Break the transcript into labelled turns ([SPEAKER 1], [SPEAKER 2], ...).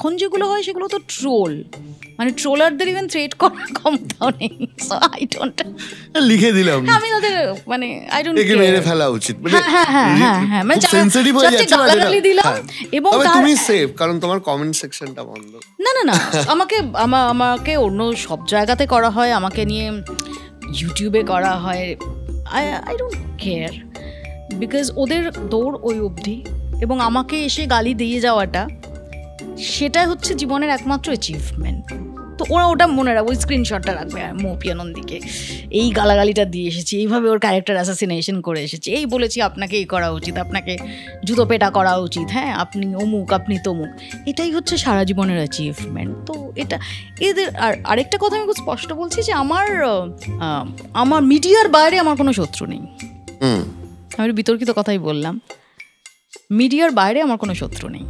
[SPEAKER 1] এখন যেগুলো হয় সেগুলো তো ট্রোল, মানে ট্রোলারদের ইভেন থ্রেট করার ক্ষমতাও নেই। সো আই ডোন্ট,
[SPEAKER 2] লিখে দিলাম
[SPEAKER 1] আমি তাদের মানে আই ডোন্ট
[SPEAKER 2] একে মেরে ফেলা উচিত, মানে
[SPEAKER 1] হ্যাঁ মানে
[SPEAKER 2] সেনসিটিভ হয়ে যাচ্ছে
[SPEAKER 1] গালাগালি দিলাম এবং
[SPEAKER 2] তুমি সেফ, কারণ তোমার কমেন্ট সেকশনটা বন্ধ।
[SPEAKER 1] না আমাকে অন্য সব জায়গাতে করা হয়, আমাকে নিয়ে ইউটিউবে করা হয়, আই ডোন্ট কেয়ার, বিকজ ওদের দৌড় ওই অবধি, এবং আমাকে এসে গালি দিয়ে যাওয়াটা সেটাই হচ্ছে জীবনের একমাত্র অ্যাচিভমেন্ট। তো ওরা ওটা মনে রাখবে, ওই স্ক্রিনশটটা রাখবে, মৌপি আনন্দীকে এই গালাগালিটা দিয়ে এসেছি, এইভাবে ওর ক্যারেক্টার অ্যাসাসিনেশন করে এসেছি, এই বলেছি আপনাকে এই করা উচিত, আপনাকে জুতো পেটা করা উচিত, হ্যাঁ আপনি অমুক আপনি তমুক, এটাই হচ্ছে সারা জীবনের অ্যাচিভমেন্ট। তো এটা এদের আরেকটা কথা আমি খুব স্পষ্ট বলছি যে আমার মিডিয়ার বাইরে আমার কোনো শত্রু নেই। আমি বিতর্কিত কথাই বললাম, মিডিয়ার বাইরে আমার কোনো শত্রু নেই।